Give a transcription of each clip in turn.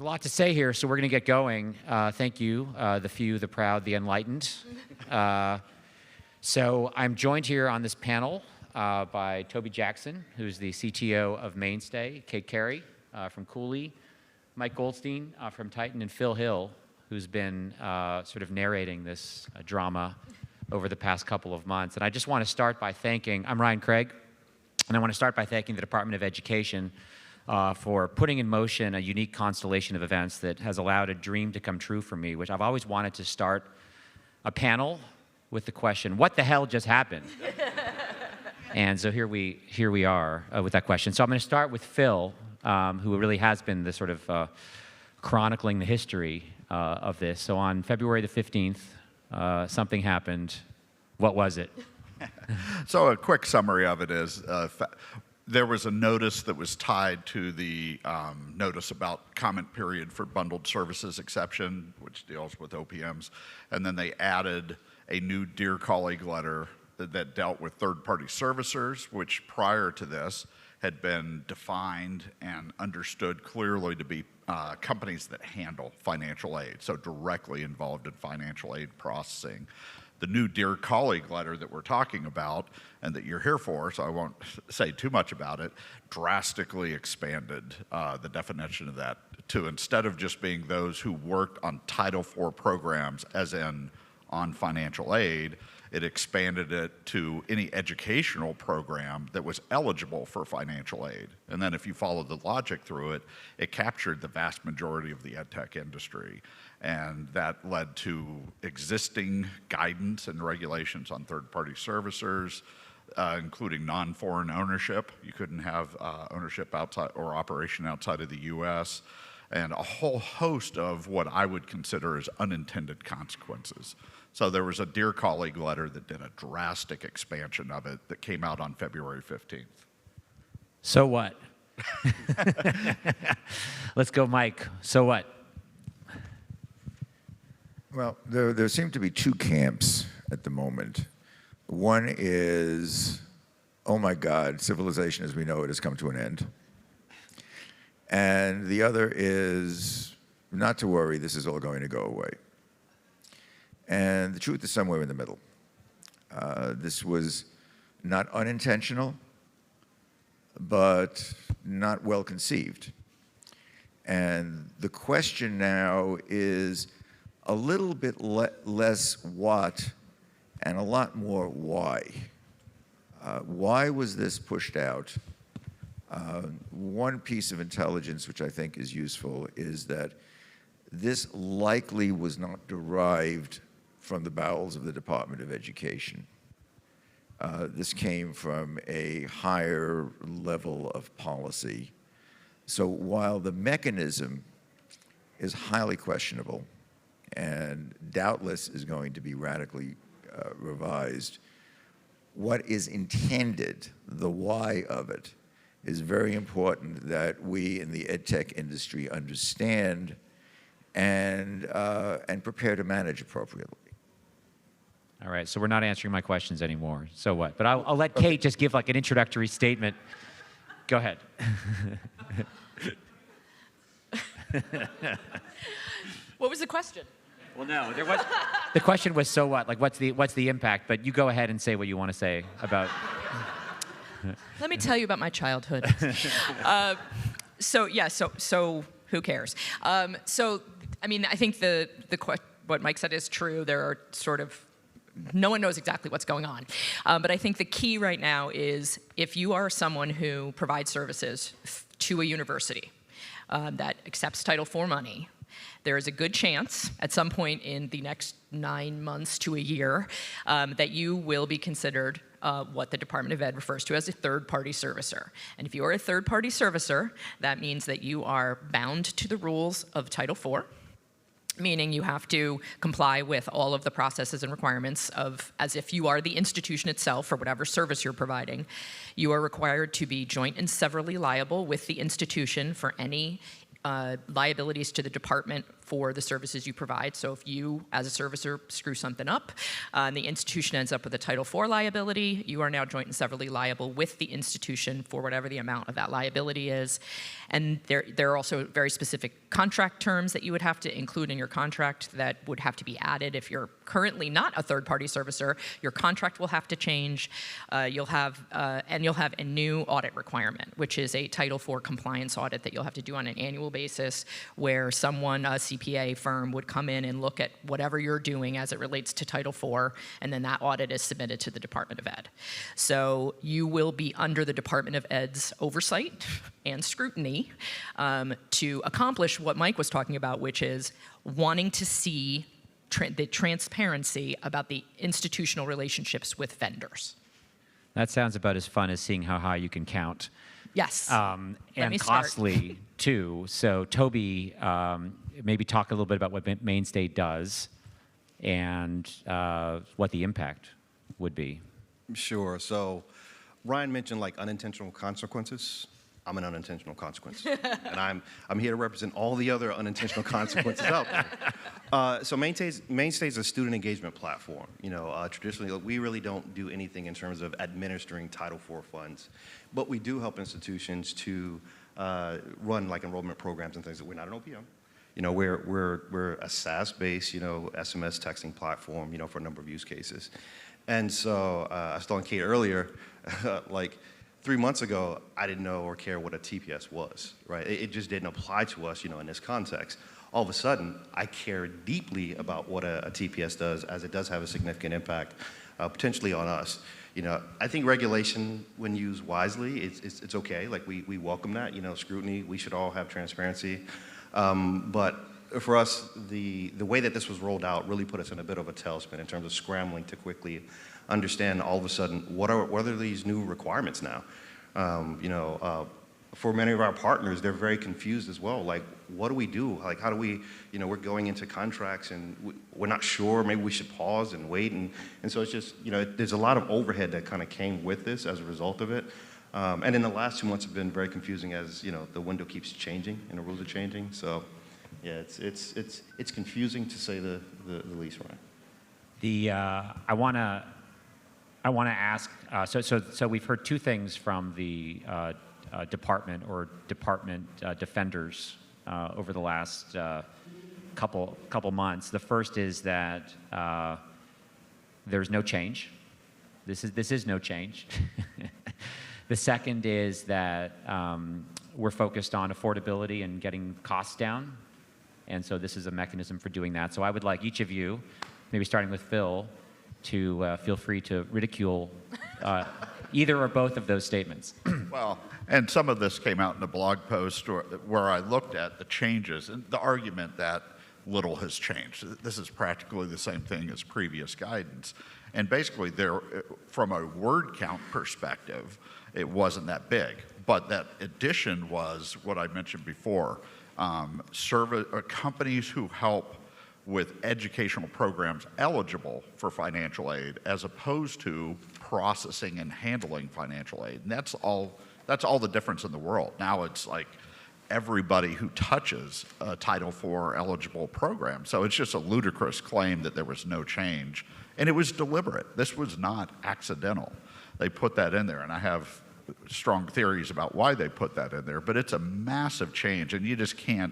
a lot to say here, so we're going to get going. Thank you, the few, the proud, the enlightened. So I'm joined here on this panel by Toby Jackson, who's the CTO of Mainstay, Carey from Cooley, Mike Goldstein from Tyton, and Phil Hill, who's been sort of narrating this drama over the past couple of months. And I just want to start by thanking, I'm Ryan Craig, and I want to start by thanking the Department of Education for putting in motion a unique constellation of events that has allowed a dream to come true for me, which I've always wanted to start a panel with the question, what the hell just happened? And so here we are with that question. So I'm going to start with Phil, who really has been the sort of chronicling the history of this. So on February the 15th, something happened. What was it? So a quick summary of it is there was a notice that was tied to the notice about comment period for bundled services exception, which deals with OPMs. And then they added a new Dear Colleague letter that dealt with third-party servicers, which prior to this had been defined and understood clearly to be companies that handle financial aid, so directly involved in financial aid processing. The new Dear Colleague letter that we're talking about and that you're here for, so I won't say too much about it, drastically expanded the definition of that to, instead of just being those who worked on Title IV programs, as in on financial aid, it expanded it to any educational program that was eligible for financial aid. And then if you follow the logic through it, it captured the vast majority of the edtech industry. And that led to existing guidance and regulations on third-party servicers, including non-foreign ownership. You couldn't have ownership outside or operation outside of the US, and a whole host of what I would consider as unintended consequences. So there was a Dear Colleague letter that did a drastic expansion of it that came out on February 15th. So what? Let's go, Mike. So what? Well, there seem to be two camps at the moment. One is, oh my God, civilization as we know it has come to an end. And the other is, not to worry, this is all going to go away. And the truth is somewhere in the middle. This was not unintentional, but not well conceived. And the question now is a little bit less what and a lot more why. Why was this pushed out? One piece of intelligence which I think is useful is that this likely was not derived from the bowels of the Department of Education. This came from a higher level of policy. So while the mechanism is highly questionable and doubtless is going to be radically revised, what is intended, the why of it, is very important that we in the edtech industry understand and prepare to manage appropriately. All right, so we're not answering my questions anymore. So what? But I'll let Kate just give like an introductory statement. Go ahead. What was the question? Well, no, there was. The question was, so what? Like, what's the impact? But you go ahead and say what you want to say about. Let me tell you about my childhood. So who cares? So I mean, I think what Mike said is true. There are sort of, no one knows exactly what's going on. But I think the key right now is if you are someone who provides services to a university that accepts Title IV money, there is a good chance at some point in the next 9 months to a year that you will be considered what the Department of Ed refers to as a third-party servicer. And if you are a third-party servicer, that means that you are bound to the rules of Title IV, meaning you have to comply with all of the processes and requirements of, as if you are the institution itself for whatever service you're providing. You are required to be joint and severally liable with the institution for any liabilities to the department for the services you provide. So if you, as a servicer, screw something up and the institution ends up with a Title IV liability, you are now joint and severally liable with the institution for whatever the amount of that liability is. And there are also very specific contract terms that you would have to include in your contract that would have to be added. If you're currently not a third-party servicer, your contract will have to change. You'll have a new audit requirement, which is a Title IV compliance audit that you'll have to do on an annual basis, where someone, a CPA firm, would come in and look at whatever you're doing as it relates to Title IV, and then that audit is submitted to the Department of Ed. So you will be under the Department of Ed's oversight and scrutiny to accomplish what Mike was talking about, which is wanting to see the transparency about the institutional relationships with vendors. That sounds about as fun as seeing how high you can count. Yes. And costly, too. So Toby, maybe talk a little bit about what Mainstay does and what the impact would be. Sure. So Ryan mentioned like unintentional consequences. I'm an unintentional consequence. And I'm here to represent all the other unintentional consequences out there. So Mainstay is a student engagement platform. You know, traditionally, we really don't do anything in terms of administering Title IV funds, but we do help institutions to run like enrollment programs and things. That we're not an OPM. You know, we're a SaaS-based, you know, SMS texting platform, you know, for a number of use cases. And so I was telling Kate earlier, like, 3 months ago, I didn't know or care what a TPS was, right? It just didn't apply to us, you know, in this context. All of a sudden, I care deeply about what a TPS does, as it does have a significant impact, potentially on us. You know, I think regulation, when used wisely, it's okay. Like, we welcome that, you know, scrutiny. We should all have transparency. But for us, the way that this was rolled out really put us in a bit of a tailspin in terms of scrambling to quickly understand all of a sudden what are these new requirements now. You know, for many of our partners, they're very confused as well. Like, what do we do? Like, how do we, you know, we're going into contracts and we're not sure. Maybe we should pause and wait. And so it's just, you know, there's a lot of overhead that kind of came with this as a result of it. And in the last 2 months have been very confusing as, you know, the window keeps changing and the rules are changing. So, yeah, it's confusing to say the least, right? I want to ask, so we've heard two things from the department or department defenders over the last couple months. The first is that there's no change. This is no change. The second is that we're focused on affordability and getting costs down, and so this is a mechanism for doing that. So I would like each of you, maybe starting with Phil, to feel free to ridicule either or both of those statements. Well, and some of this came out in a blog post where I looked at the changes and the argument that little has changed. This is practically the same thing as previous guidance. And basically, from a word count perspective, it wasn't that big. But that addition was what I mentioned before, companies who help with educational programs eligible for financial aid, as opposed to processing and handling financial aid. And that's all the difference in the world. Now it's like everybody who touches a Title IV eligible program. So it's just a ludicrous claim that there was no change. And it was deliberate. This was not accidental. They put that in there, and I have strong theories about why they put that in there, but it's a massive change, and you just can't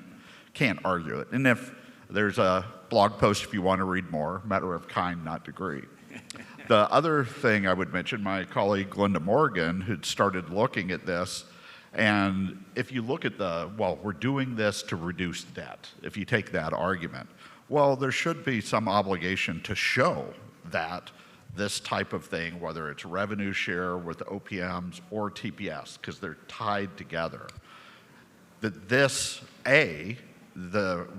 argue it. And if there's a blog post if you want to read more, matter of kind, not degree. The other thing I would mention, my colleague Linda Morgan, who'd started looking at this, and if you look at we're doing this to reduce debt, if you take that argument, well, there should be some obligation to show that this type of thing, whether it's revenue share with OPMs or TPS, because they're tied together, that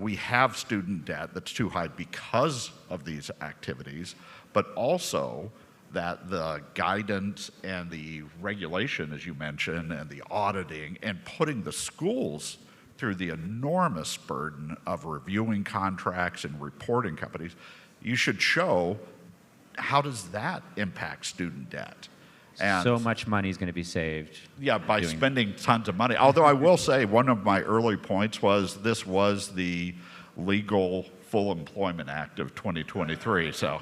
we have student debt that's too high because of these activities, but also that the guidance and the regulation, as you mentioned, and the auditing and putting the schools through the enormous burden of reviewing contracts and reporting companies, you should show how does that impact student debt. And So much money is going to be saved. yeah, by doing- spending tons of money. Although I will say one of my early points was this was the legal Full Employment Act of 2023. So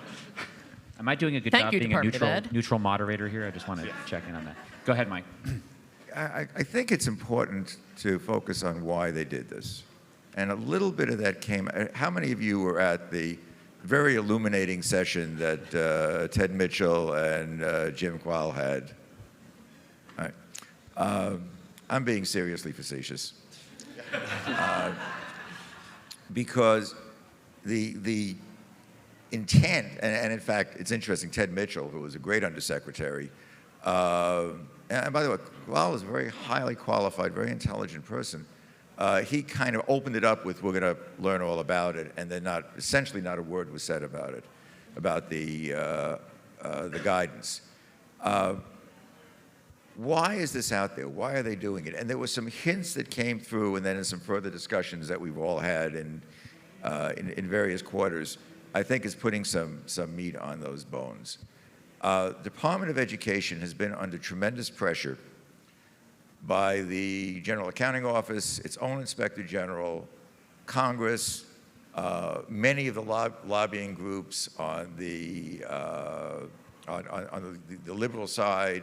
Am I doing a good Thank job you, being a Department of Ed. neutral moderator here? I just want to check in on that. Go ahead, Mike. I think it's important to focus on why they did this. And a little bit of that came, how many of you were at the very illuminating session that Ted Mitchell and Jim Qual had? All right. I'm being seriously facetious. Because the intent, and in fact, it's interesting, Ted Mitchell, who was a great undersecretary, and by the way, Qual was a very highly qualified, very intelligent person. He kind of opened it up with, we're going to learn all about it, and then essentially not a word was said about it, about the guidance. Why is this out there? Why are they doing it? And there were some hints that came through, and then in some further discussions that we've all had in various quarters, I think is putting some meat on those bones. Department of Education has been under tremendous pressure by the General Accounting Office, its own Inspector General, Congress, many of the lobbying groups on the liberal side,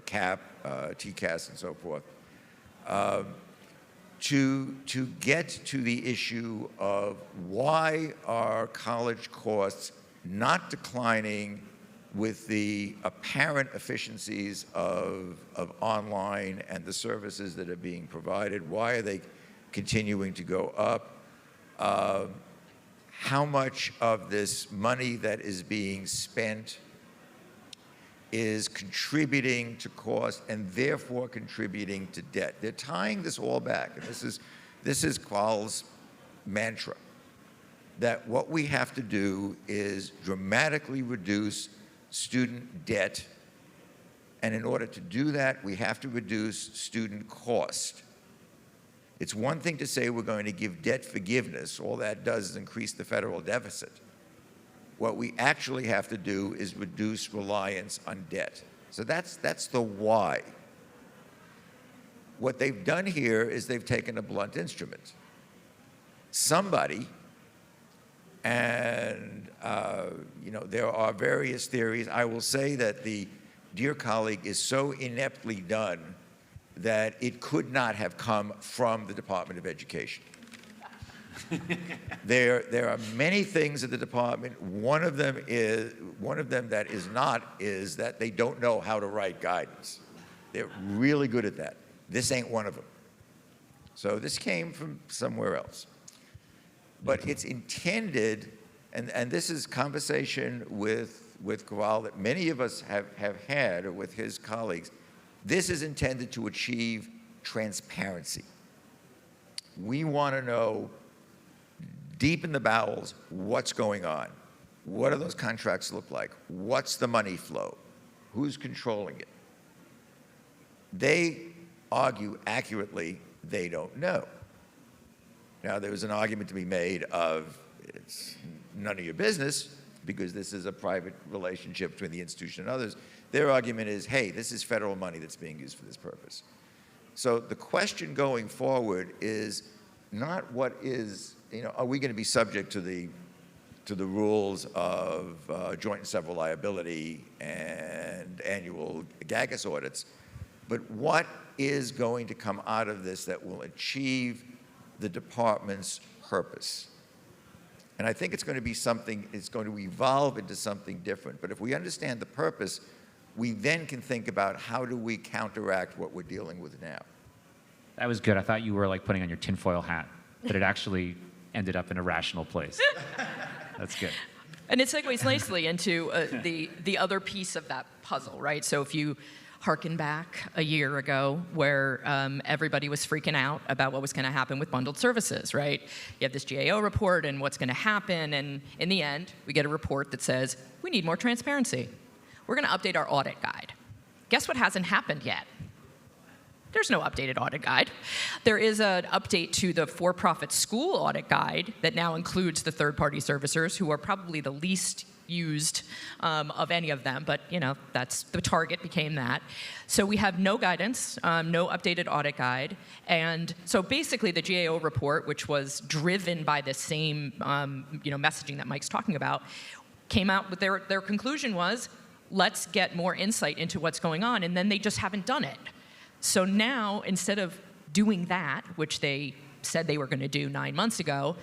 CAP, TCAS, and so forth, to get to the issue of why are college costs not declining with the apparent efficiencies of online and the services that are being provided? Why are they continuing to go up? How much of this money that is being spent is contributing to cost and therefore contributing to debt? They're tying this all back, and this is Qual's mantra, that what we have to do is dramatically reduce student debt, and in order to do that, we have to reduce student cost. It's one thing to say we're going to give debt forgiveness. All that does is increase the federal deficit. What we actually have to do is reduce reliance on debt. So that's the why. What they've done here is they've taken a blunt instrument. Somebody, and there are various theories. I will say that the dear colleague is so ineptly done that it could not have come from the Department of Education. There are many things in the department. One of them that is that they don't know how to write guidance. They're really good at that. This ain't one of them. So this came from somewhere else. But it's intended, and this is conversation with Kowal that many of us have had, or with his colleagues. This is intended to achieve transparency. We want to know deep in the bowels what's going on. What do those contracts look like? What's the money flow? Who's controlling it? They argue accurately they don't know. Now, there was an argument to be made of it's none of your business because this is a private relationship between the institution and others. Their argument is, hey, this is federal money that's being used for this purpose. So the question going forward is not what is, are we going to be subject to the rules of joint and several liability and annual GAGAS audits, but what is going to come out of this that will achieve the department's purpose? And I think it's going to be something, it's going to evolve into something different. But if we understand the purpose, we then can think about how do we counteract what we're dealing with now. That was good. I thought you were like putting on your tinfoil hat, but it actually ended up in a rational place. That's good. And it segues nicely into the other piece of that puzzle, right? So if you harken back a year ago where everybody was freaking out about what was going to happen with bundled services, right? You have this GAO report and what's going to happen, and in the end, we get a report that says, we need more transparency. We're going to update our audit guide. Guess what hasn't happened yet? There's no updated audit guide. There is an update to the for-profit school audit guide that now includes the third-party servicers, who are probably the least used of any of them, but that's the target became that. So we have no guidance, no updated audit guide, and so basically the GAO report, which was driven by the same messaging that Mike's talking about, came out with their conclusion was, let's get more insight into what's going on, and then they just haven't done it. So now, instead of doing that, which they said they were going to do 9 months ago,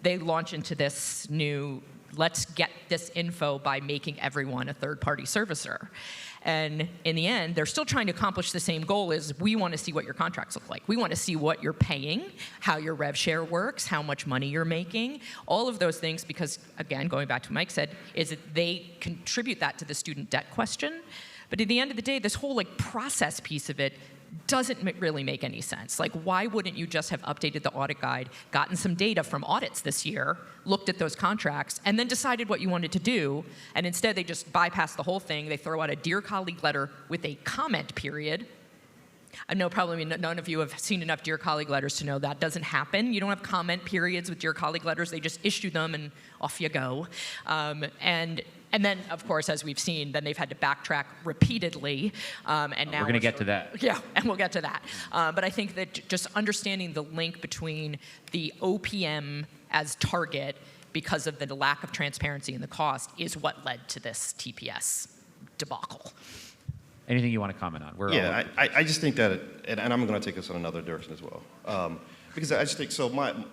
they launch into this new, let's get this info by making everyone a third-party servicer. And in the end, they're still trying to accomplish the same goal, is we want to see what your contracts look like. We want to see what you're paying, how your rev share works, how much money you're making, all of those things, because, again, going back to what Mike said, is that they contribute that to the student debt question. But at the end of the day, this whole process piece of it doesn't really make any sense. Why wouldn't you just have updated the audit guide, gotten some data from audits this year, looked at those contracts, and then decided what you wanted to do, and instead they just bypass the whole thing. They throw out a Dear Colleague letter with a comment period. I know probably none of you have seen enough Dear Colleague letters to know that doesn't happen. You don't have comment periods with Dear Colleague letters. They just issue them and off you go. And then, of course, as we've seen, then they've had to backtrack repeatedly. And now we're going to get to that. Yeah, and we'll get to that. But I think that just understanding the link between the OPM as target because of the lack of transparency in the cost is what led to this TPS debacle. Anything you want to comment on? I just think that, and I'm going to take this in another direction as well. Because I just think,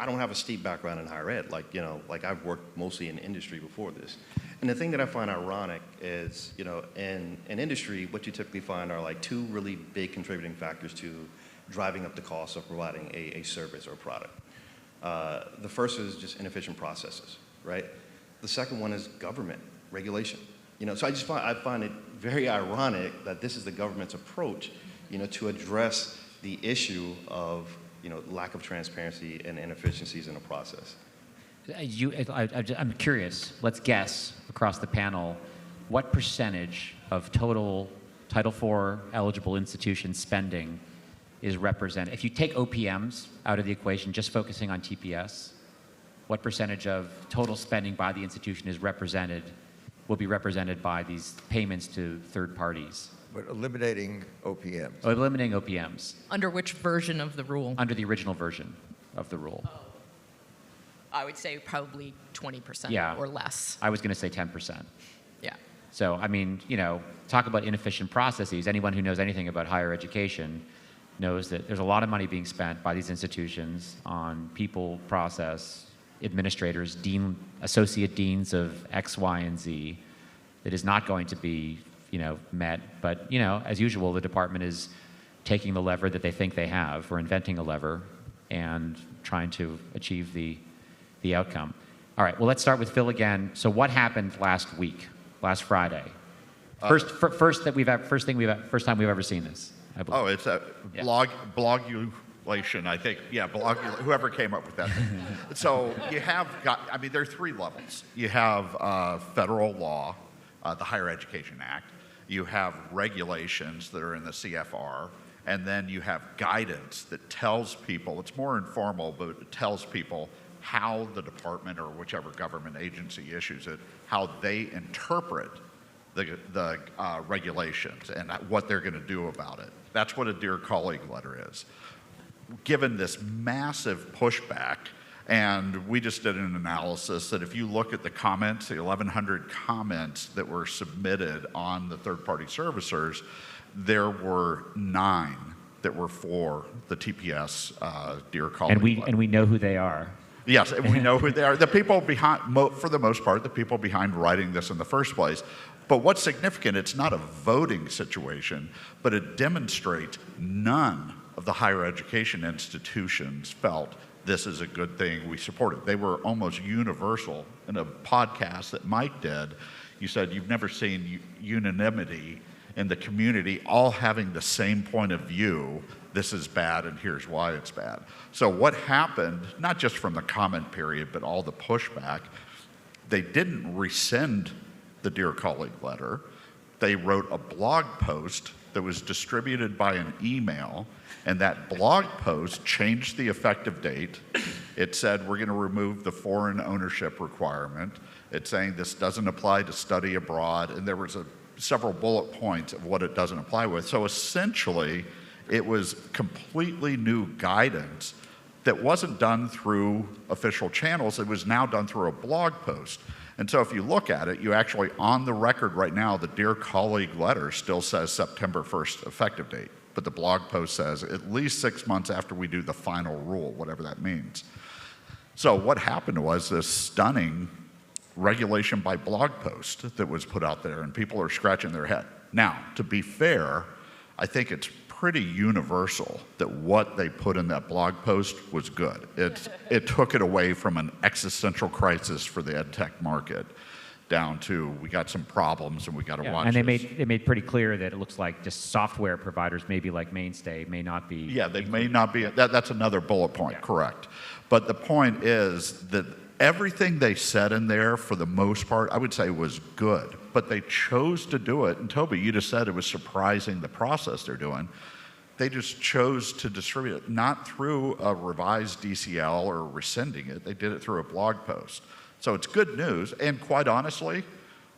I don't have a steep background in higher ed. I've worked mostly in industry before this. And the thing that I find ironic is, in industry, what you typically find are two really big contributing factors to driving up the cost of providing a service or product. The first is just inefficient processes, right? The second one is government regulation. So I find it very ironic that this is the government's approach, to address the issue of lack of transparency and inefficiencies in the process. I'm curious, let's guess across the panel, what percentage of total Title IV eligible institution spending is represented? If you take OPMs out of the equation, just focusing on TPS, what percentage of total spending by the institution will be represented by these payments to third parties? But eliminating OPMs. Oh, eliminating OPMs. Under which version of the rule? Under the original version of the rule. Oh. I would say probably 20% or less. I was going to say 10%. Yeah. So, talk about inefficient processes. Anyone who knows anything about higher education knows that there's a lot of money being spent by these institutions on people, process, administrators, associate deans of X, Y, and Z that is not going to be, met. But, as usual, the department is taking the lever that they think they have, or inventing a lever, and trying to achieve the outcome. All right, well, let's start with Phil again. So what happened last Friday? First time we've ever seen this, I believe. Oh, it's a blogulation, I think. Yeah, whoever came up with that. So you have there are three levels. You have federal law, the Higher Education Act. You have regulations that are in the CFR. And then you have guidance that tells people, it's more informal, but it tells people how the department or whichever government agency issues it, how they interpret the regulations and what they're going to do about it. That's what a Dear Colleague letter is. Given this massive pushback, and we just did an analysis that if you look at the comments, the 1,100 comments that were submitted on the third-party servicers, there were 9 that were for the TPS Dear Colleague. And we know who they are. Yes, we know who they are. The people behind, for the most part, the people behind writing this in the first place. But what's significant, it's not a voting situation, but it demonstrates none of the higher education institutions felt this is a good thing, we support it. They were almost universal. In a podcast that Mike did, you said you've never seen unanimity in the community all having the same point of view. This is bad and here's why it's bad. So what happened, not just from the comment period, but all the pushback, they didn't rescind the Dear Colleague letter. they wrote a blog post that was distributed by an email, and that blog post changed the effective date. It said, we're going to remove the foreign ownership requirement. It's saying this doesn't apply to study abroad, and there was several bullet points of what it doesn't apply with. So essentially, it was completely new guidance that wasn't done through official channels. It was now done through a blog post. And so if you look at it, you actually, on the record right now, the Dear Colleague letter still says September 1st effective date, but the blog post says at least 6 months after we do the final rule, whatever that means. So what happened was this stunning regulation by blog post that was put out there, and people are scratching their head. Now, to be fair, I think it's pretty universal that what they put in that blog post was good. It took it away from an existential crisis for the edtech market down to we got some problems and we got to watch and this. they made pretty clear that it looks like just software providers, maybe like Mainstay, may not be. Yeah, they may not be. That's another bullet point, Yeah. correct. But the point is that everything they said in there, for the most part, I would say was good. But they chose to do it. And Toby, you just said it was surprising the process they're doing. They just chose to distribute it, not through a revised DCL or rescinding it. They did it through a blog post. So it's good news. And quite honestly,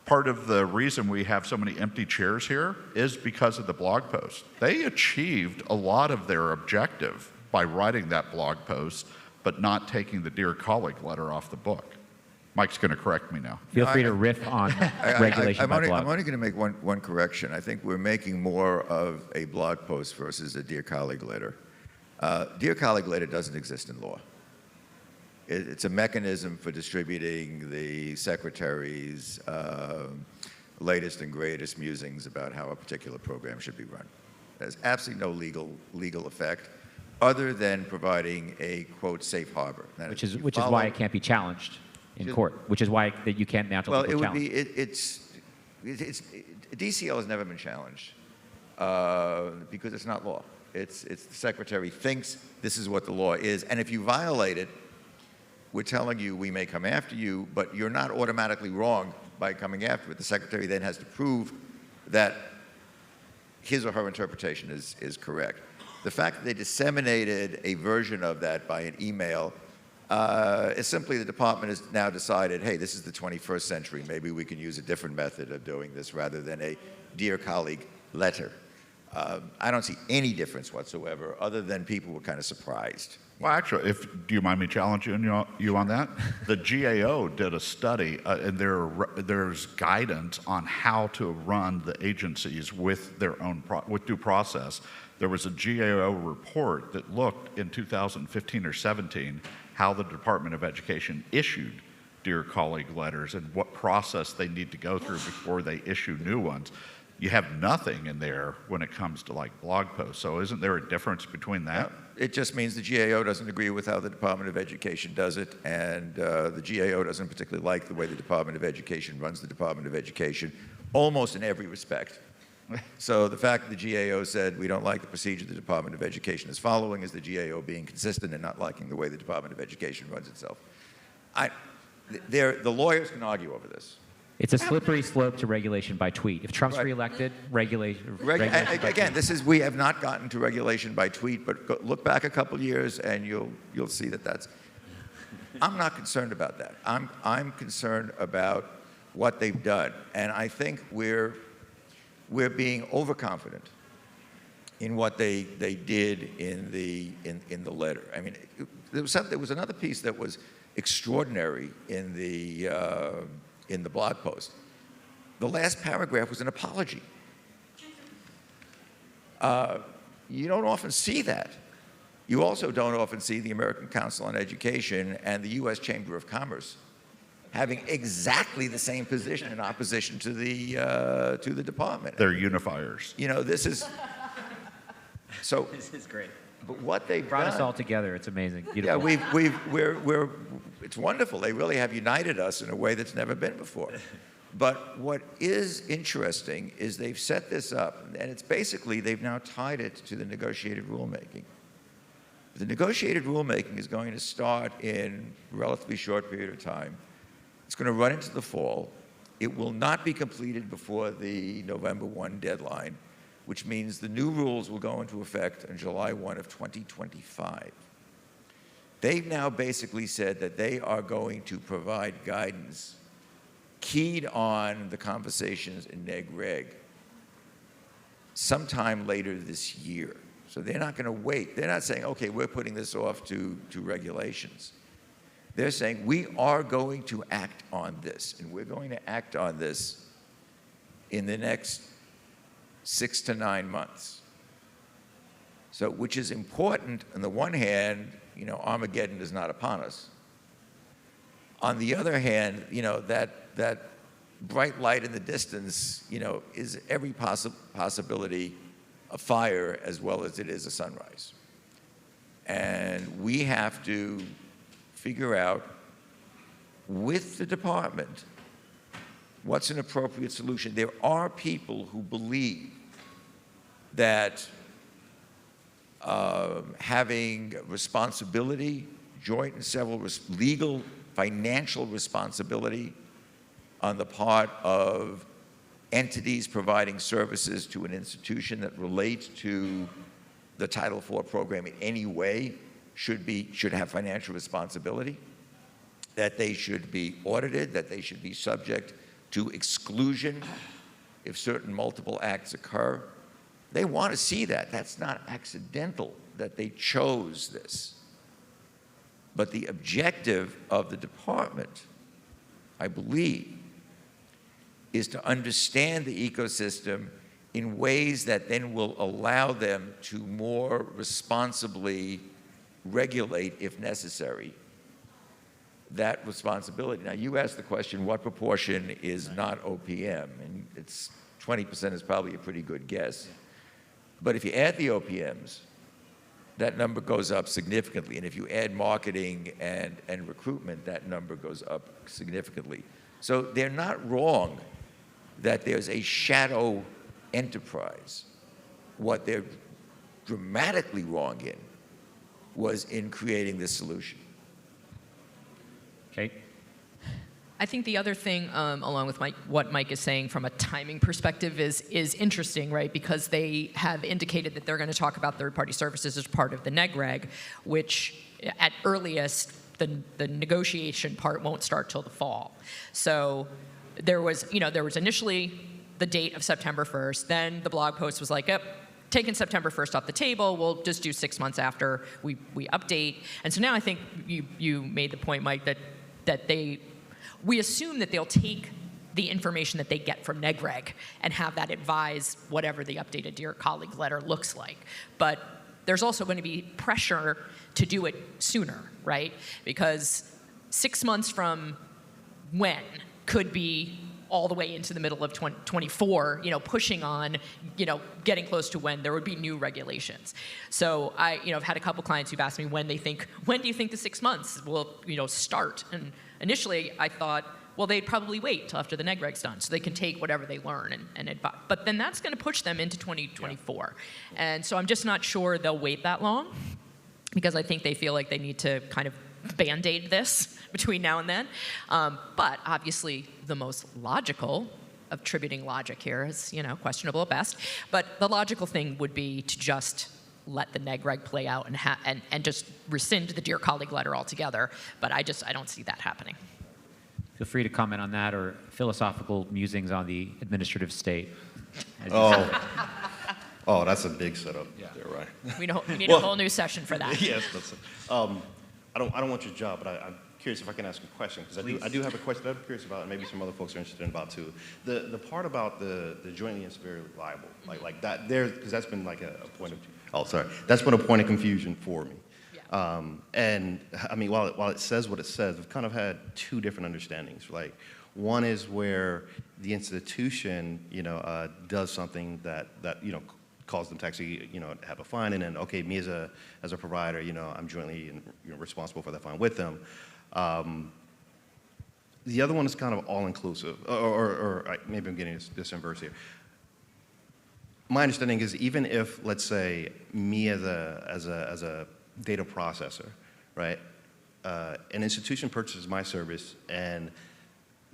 part of the reason we have so many empty chairs here is because of the blog post. They achieved a lot of their objective by writing that blog post, but not taking the Dear Colleague letter off the book. Mike's going to correct me now. Feel free to riff on regulation by blog. I'm only going to make one correction. I think we're making more of a blog post versus a Dear Colleague letter. Dear Colleague letter doesn't exist in law. It's a mechanism for distributing the secretary's latest and greatest musings about how a particular program should be run. There's absolutely no legal effect other than providing a, quote, safe harbor. Which is why it can't be challenged in court, which is why that you can't mount a legal challenge. DCL has never been challenged because it's not law. It's the secretary thinks this is what the law is, and if you violate it, we're telling you we may come after you, but you're not automatically wrong by coming after it. The secretary then has to prove that his or her interpretation is correct. The fact that they disseminated a version of that by an email is simply the department has now decided, hey, this is the 21st century. Maybe we can use a different method of doing this rather than a Dear Colleague letter. I don't see any difference whatsoever other than people were kind of surprised. Well, actually, do you mind me challenging you on that? The GAO did a study, and there's guidance on how to run the agencies with their own with due process. There was a GAO report that looked in 2015 or 17 how the Department of Education issued Dear Colleague letters and what process they need to go through before they issue new ones. You have nothing in there when it comes to like blog posts. So isn't there a difference between that? It just means the GAO doesn't agree with how the Department of Education does it, and the GAO doesn't particularly like the way the Department of Education runs the Department of Education, almost in every respect. So the fact that the GAO said we don't like the procedure the Department of Education is following is the GAO being consistent and not liking the way the Department of Education runs itself. The lawyers can argue over this. It's a slippery slope to regulation by tweet. If Trump's Right. reelected, regulation by Again, tweet. we have not gotten to regulation by tweet, but look back a couple years and you'll see that that's. I'm not concerned about that. I'm concerned about what they've done, and I think we're being overconfident in what they did in the letter. I mean, there was another piece that was extraordinary in the blog post. The last paragraph was an apology. You don't often see that. You also don't often see the American Council on Education and the U.S. Chamber of Commerce having exactly the same position in opposition to the department. They're unifiers. You know, this is so. This is great. But what they've Brought done, us all together. It's amazing. yeah, Beautiful. it's wonderful. They really have united us in a way that's never been before. But what is interesting is they've set this up, and it's basically they've now tied it to the negotiated rulemaking. The negotiated rulemaking is going to start in a relatively short period of time. It's going to run into the fall. It will not be completed before the November 1 deadline, which means the new rules will go into effect on July 1 of 2025. They've now basically said that they are going to provide guidance keyed on the conversations in Neg Reg sometime later this year. So they're not going to wait. They're not saying, okay, we're putting this off to regulations. They're saying we are going to act on this, and we're going to act on this in the next 6 to 9 months. So, which is important. On the one hand, you know, Armageddon is not upon us. On the other hand, you know, that bright light in the distance, you know, is every possibility of fire as well as it is a sunrise. And we have to figure out with the department what's an appropriate solution. There are people who believe that having responsibility, joint and several legal, financial responsibility on the part of entities providing services to an institution that relates to the Title IV program in any way should have financial responsibility, that they should be audited, that they should be subject to exclusion if certain multiple acts occur. They want to see that. That's not accidental that they chose this. But the objective of the department, I believe, is to understand the ecosystem in ways that then will allow them to more responsibly regulate, if necessary, that responsibility. Now, you asked the question, what proportion is not OPM? And it's 20% is probably a pretty good guess. But if you add the OPMs, that number goes up significantly. And if you add marketing and recruitment, that number goes up significantly. So they're not wrong that there's a shadow enterprise. What they're dramatically wrong in was in creating this solution. Okay. I think the other thing, along with what Mike is saying from a timing perspective, is interesting, right? Because they have indicated that they're going to talk about third-party services as part of the neg reg, which at earliest, the negotiation part won't start till the fall. So there was initially the date of September 1st. Then the blog post was like, yep, taking September 1st off the table. We'll just do 6 months after we update. And so now I think you made the point, Mike, that we assume that they'll take the information that they get from neg reg and have that advise whatever the updated Dear Colleague letter looks like. But there's also going to be pressure to do it sooner, right? Because 6 months from when could be all the way into the middle of 2024, pushing on, getting close to when there would be new regulations. So I've had a couple clients who've asked me when do you think the 6 months will, start? And initially I thought, well, they'd probably wait till after the neg reg's done so they can take whatever they learn and advise. But then that's going to push them into 2024. Yeah. And so I'm just not sure they'll wait that long because I think they feel like they need to kind of Band-Aid this between now and then. But obviously the most logical, attributing logic here is, questionable at best, but the logical thing would be to just let the neg reg play out and just rescind the Dear Colleague letter altogether. But I don't see that happening. Feel free to comment on that or philosophical musings on the administrative state. Oh, that's a big setup there, right? We need a whole new session for that. Yes, that's it. I don't want your job, but I'm curious if I can ask a question, because I do have a question that I'm curious about, and maybe some other folks are interested in about too. The part about the jointly and severely liable, like that there, because that's been like a point of, that's been a point of confusion for me. Yeah. And I mean, while it says what it says, we've kind of had two different understandings. Like, one is where the institution, does something that cause them to actually, have a fine, and then, okay, me as a provider, I'm jointly responsible for that fine with them. The other one is kind of all-inclusive, or maybe I'm getting this inverse here. My understanding is even if, let's say, me as a data processor, right, an institution purchases my service, and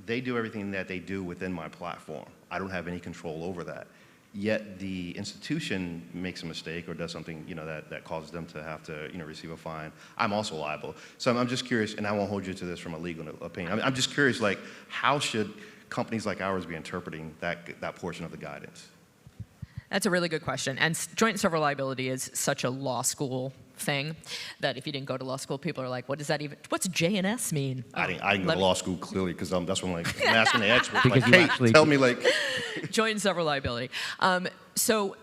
they do everything that they do within my platform. I don't have any control over that. Yet the institution makes a mistake or does something, that causes them to have to, receive a fine. I'm also liable. So I'm just curious, and I won't hold you to this from a legal opinion. I'm just curious, like, how should companies like ours be interpreting that portion of the guidance? That's a really good question. And joint and several liability is such a law school thing that if you didn't go to law school, people are like, what does that even, what's J&S mean? I didn't go to law school, clearly, because that's when, I'm asking the experts. Because like, you hey, actually tell me, like... Joint and several liability. So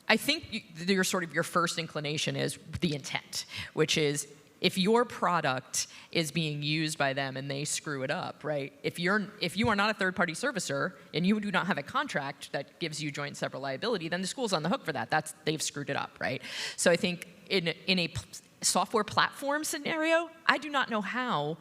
I think your first inclination is the intent, which is if your product is being used by them and they screw it up, right? If you are not a third-party servicer and you do not have a contract that gives you joint and several liability, then the school's on the hook for that. They've screwed it up, right? So I think in a software platform scenario, I do not know how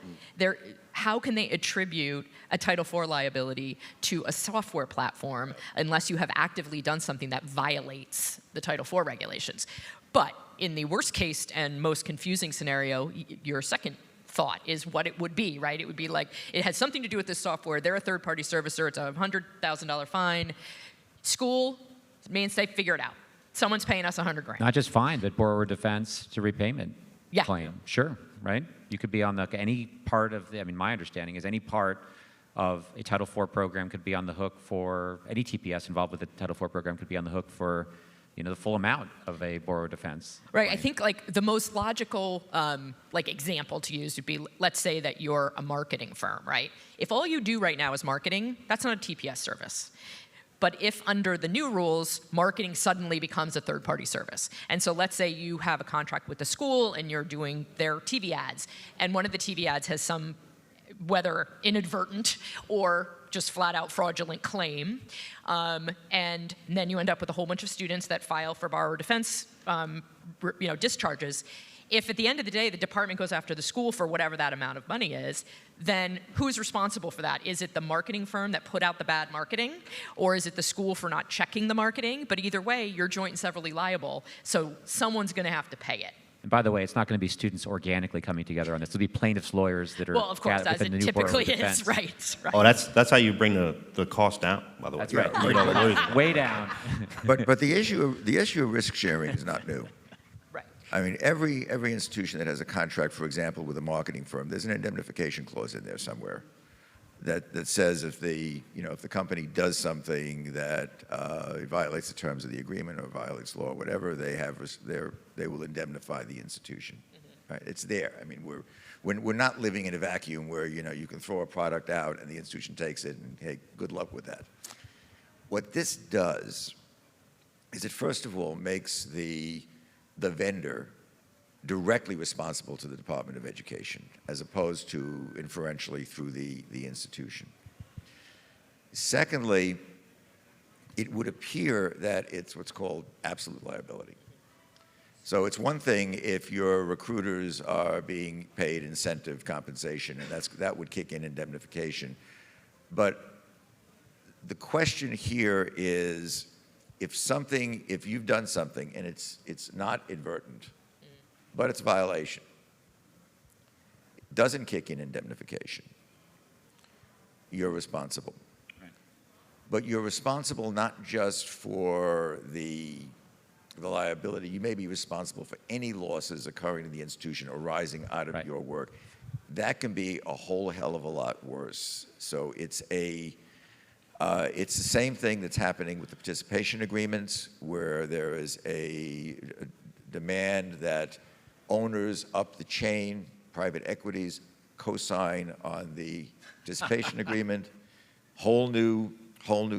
can they attribute a Title IV liability to a software platform unless you have actively done something that violates the Title IV regulations. But in the worst case and most confusing scenario, your second thought is what it would be, right? It would be like, it has something to do with this software. They're a third-party servicer. It's a $100,000 fine. School, Mainstay, figure it out. Someone's paying us $100,000. Not just fine, but borrower defense to repayment claim. Sure, right? You could be on any part of my understanding is any part of a Title IV program could be on the hook for, any TPS involved with the Title IV program could be on the hook for the full amount of a borrower defense. Right. I think the most logical example to use would be, let's say that you're a marketing firm, right? If all you do right now is marketing, that's not a TPS service. But if under the new rules, marketing suddenly becomes a third-party service, and so let's say you have a contract with the school and you're doing their TV ads, and one of the TV ads has some, whether inadvertent or just flat-out fraudulent claim, and then you end up with a whole bunch of students that file for borrower defense, discharges. If at the end of the day the department goes after the school for whatever that amount of money is, then who's responsible for that? Is it the marketing firm that put out the bad marketing, or is it the school for not checking the marketing? But either way, you're joint and severally liable, so someone's going to have to pay it. And by the way, it's not going to be students organically coming together on this. It'll be plaintiffs' lawyers that are well, of course, as it typically is, right. Oh, that's how you bring the cost down, by the way. That's right. Way down. But the issue of risk sharing is not new. Right. I mean, every institution that has a contract, for example, with a marketing firm, there's an indemnification clause in there somewhere that says if the company does something that violates the terms of the agreement or violates law or whatever, they will indemnify the institution. Mm-hmm. Right? It's there. I mean, we're not living in a vacuum where you can throw a product out and the institution takes it and hey, good luck with that. What this does is it first of all makes the vendor directly responsible to the Department of Education, as opposed to inferentially through the institution. Secondly, it would appear that it's what's called absolute liability. So it's one thing if your recruiters are being paid incentive compensation, and that would kick in indemnification. But the question here is, if you've done something and it's not inadvertent, but it's a violation, it doesn't kick in indemnification, you're responsible. Right. But you're responsible not just for the liability, you may be responsible for any losses occurring in the institution arising out of your work. That can be a whole hell of a lot worse. So it's the same thing that's happening with the participation agreements, where there is a demand that owners up the chain, private equities, co-sign on the participation agreement. Whole new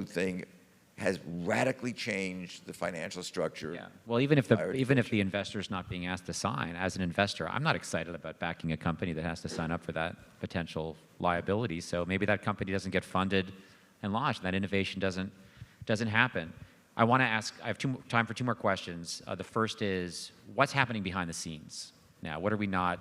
thing, has radically changed the financial structure. Yeah. Well, even if the investor's not being asked to sign, as an investor, I'm not excited about backing a company that has to sign up for that potential liability. So maybe that company doesn't get funded and launched, and that innovation doesn't happen. I want to ask, I have time for two more questions. The first is, what's happening behind the scenes now? What are we not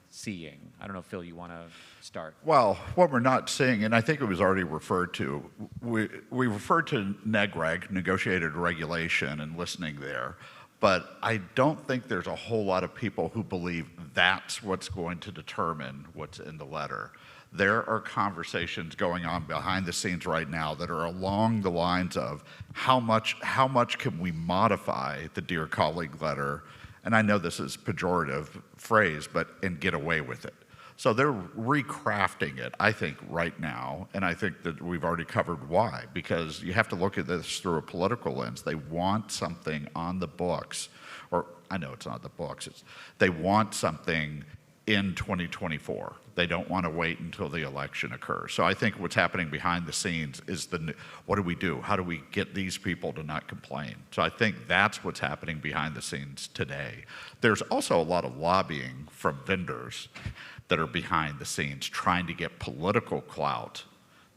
seeing? I don't know, Phil, you want to start? Well, what we're not seeing, and I think it was already referred to, we referred to NEGREG, negotiated regulation, and listening there. But I don't think there's a whole lot of people who believe that's what's going to determine what's in the letter. There are conversations going on behind the scenes right now that are along the lines of how much can we modify the Dear Colleague letter, and I know this is a pejorative phrase, and get away with it. So they're recrafting it, I think, right now, and I think that we've already covered why, because you have to look at this through a political lens. They want something on the books, or I know it's not the books, they want something in 2024. They don't want to wait until the election occurs. So I think what's happening behind the scenes is what do we do? How do we get these people to not complain? So I think that's what's happening behind the scenes today. There's also a lot of lobbying from vendors that are behind the scenes trying to get political clout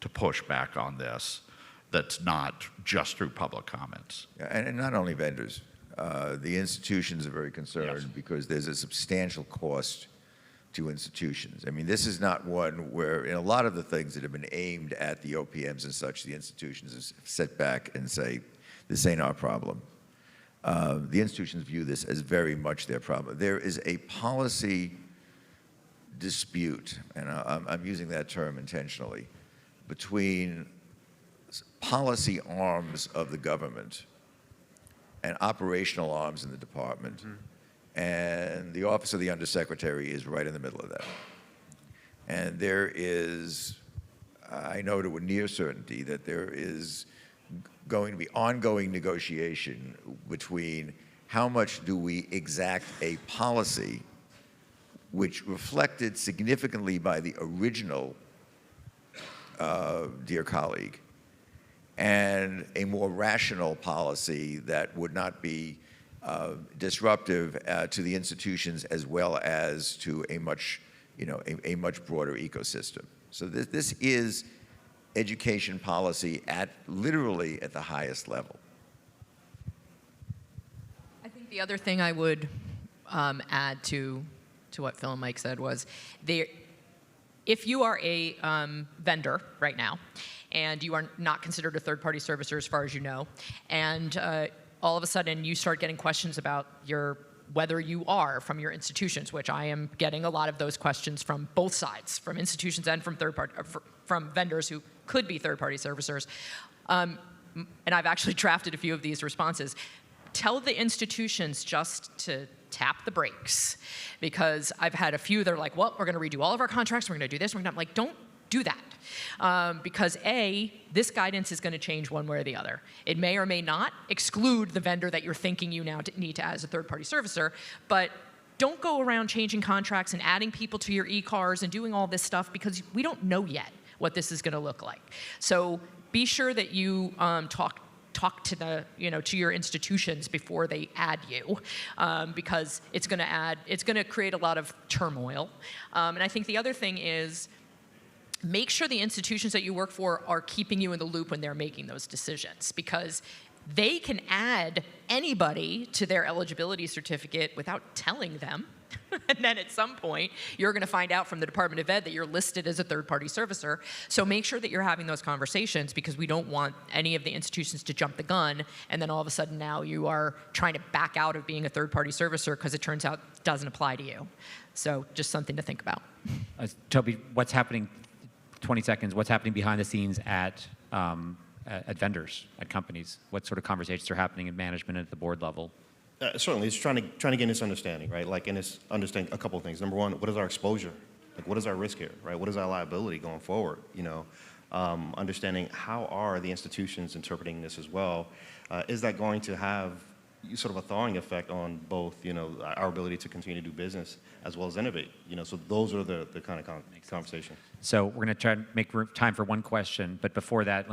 to push back on this that's not just through public comments. And not only vendors. The institutions are very concerned because there's a substantial cost to institutions. I mean, this is not one where, in a lot of the things that have been aimed at the OPMs and such, the institutions have set back and say, this ain't our problem. The institutions view this as very much their problem. There is a policy dispute, and I'm using that term intentionally, between policy arms of the government and operational arms in the department. And the Office of the Undersecretary is right in the middle of that. And there is, I know to a near certainty, that there is going to be ongoing negotiation between how much do we exact a policy which reflected significantly by the original Dear Colleague, and a more rational policy that would not be disruptive to the institutions as well as to a much, a much broader ecosystem. So this is education policy literally at the highest level. I think the other thing I would add to what Phil and Mike said was, if you are a vendor right now, and you are not considered a third-party servicer as far as you know, and all of a sudden you start getting questions about whether you are from your institutions, which I am getting a lot of those questions from both sides, from institutions and from from vendors who could be third-party servicers. And I've actually drafted a few of these responses. Tell the institutions just to tap the brakes, because I've had a few that are like, well, we're going to redo all of our contracts, we're going to do this, I'm like, don't do that. Because this guidance is going to change one way or the other. It may or may not exclude the vendor that you're thinking you now need to as a third-party servicer, but don't go around changing contracts and adding people to your e-cars and doing all this stuff, because we don't know yet what this is going to look like. So be sure that you talk to to your institutions before they add you, because it's going to create a lot of turmoil. And I think the other thing is, make sure the institutions that you work for are keeping you in the loop when they're making those decisions, because they can add anybody to their eligibility certificate without telling them. And then at some point, you're going to find out from the Department of Ed that you're listed as a third-party servicer. So make sure that you're having those conversations, because we don't want any of the institutions to jump the gun, and then all of a sudden now you are trying to back out of being a third-party servicer because it turns out it doesn't apply to you. So just something to think about. Toby, what's happening, 20 seconds, what's happening behind the scenes at vendors, at companies? What sort of conversations are happening in management at the board level? Certainly, it's trying to gain this understanding, right? Like, and it's understanding a couple of things. Number one, what is our exposure? Like, what is our risk here, right? What is our liability going forward? Understanding how are the institutions interpreting this as well? Is that going to have sort of a thawing effect on both, our ability to continue to do business as well as innovate? So those are the kind of conversation. So we're going to try to make time for one question, but before that,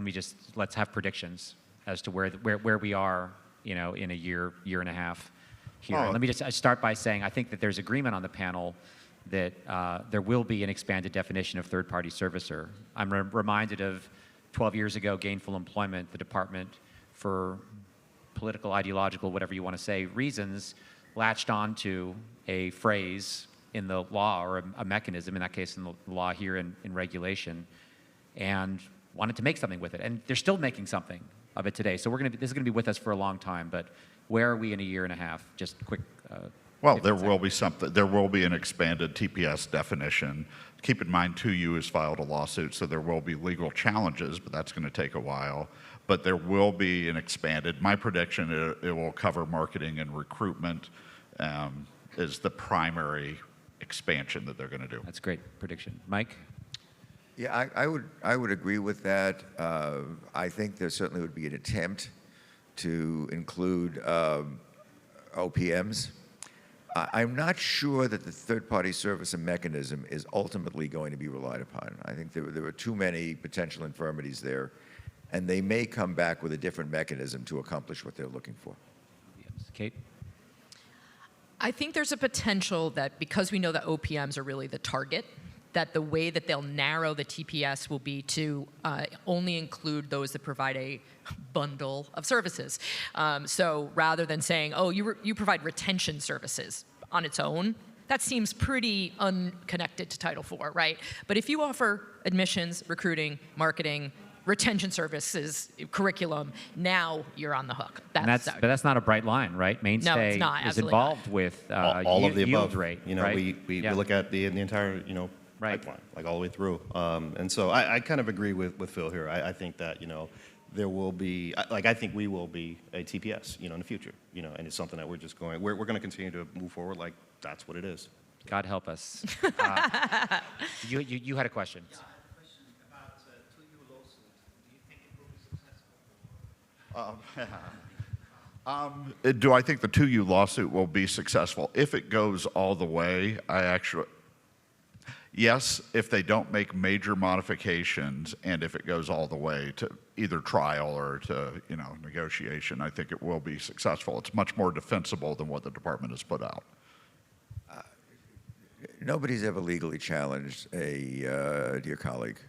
let's have predictions as to where we are, in a year and a half here. Let me just start by saying I think that there's agreement on the panel that there will be an expanded definition of third-party servicer. I'm reminded of 12 years ago, gainful employment, the department, for political, ideological, whatever you want to say, reasons, latched onto a phrase in the law, or a mechanism, in that case in the law here in regulation, and wanted to make something with it. And they're still making something of it today. So this is going to be with us for a long time, but where are we in a year and a half? Just quick Well, there will be something. There will be an expanded TPS definition. Keep in mind, 2U has filed a lawsuit, so there will be legal challenges, but that's going to take a while. But there will be an expanded. My prediction, it will cover marketing and recruitment is the primary expansion that they're going to do. That's a great prediction. Mike? Yeah, I would agree with that. I think there certainly would be an attempt to include OPMs. I'm not sure that the third-party service and mechanism is ultimately going to be relied upon. I think there are too many potential infirmities there, and they may come back with a different mechanism to accomplish what they're looking for. Kate? I think there's a potential that because we know that OPMs are really the target, that the way that they'll narrow the TPS will be to only include those that provide a bundle of services. So rather than saying, oh, you provide retention services on its own, that seems pretty unconnected to Title IV, right? But if you offer admissions, recruiting, marketing, retention services, curriculum, now you're on the hook. But that's not a bright line, right? Mainstay No, it's not, is absolutely involved with all of the yield above. rate, You know, right? we look at the entire, you know, Right. pipeline, like all the way through. And so I kind of agree with Phil here. I think that, you know, there will be, I think we will be a TPS, you know, in the future, you know, and it's something that we're just going, we're going to continue to move forward like that's what it is. God help us. You had a question. Yeah, I have a question about 2U lawsuit. Do you think it will be successful? Do I think the 2U lawsuit will be successful? If it goes all the way, yes, if they don't make major modifications and if it goes all the way to either trial or to, you know, negotiation, I think it will be successful. It's much more defensible than what the department has put out. Nobody's ever legally challenged a dear colleague,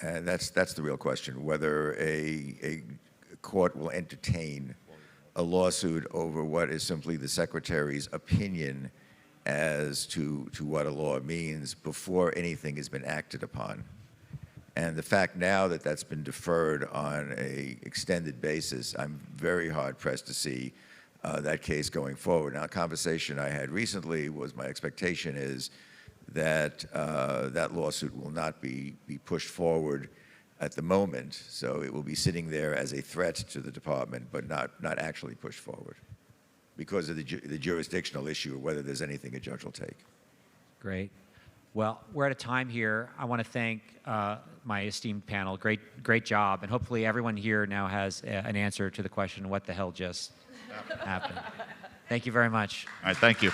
and that's the real question: whether a court will entertain a lawsuit over what is simply the secretary's opinion as to what a law means before anything has been acted upon. And the fact now that that's been deferred on an extended basis, I'm very hard pressed to see that case going forward. Now, a conversation I had recently was my expectation is that that lawsuit will not be pushed forward at the moment, so it will be sitting there as a threat to the department, but not actually pushed forward because of the jurisdictional issue of whether there's anything a judge will take. Great. Well, we're at a time here. I want to thank my esteemed panel. Great job. And hopefully everyone here now has an answer to the question, what the hell just happened? Thank you very much. All right, thank you.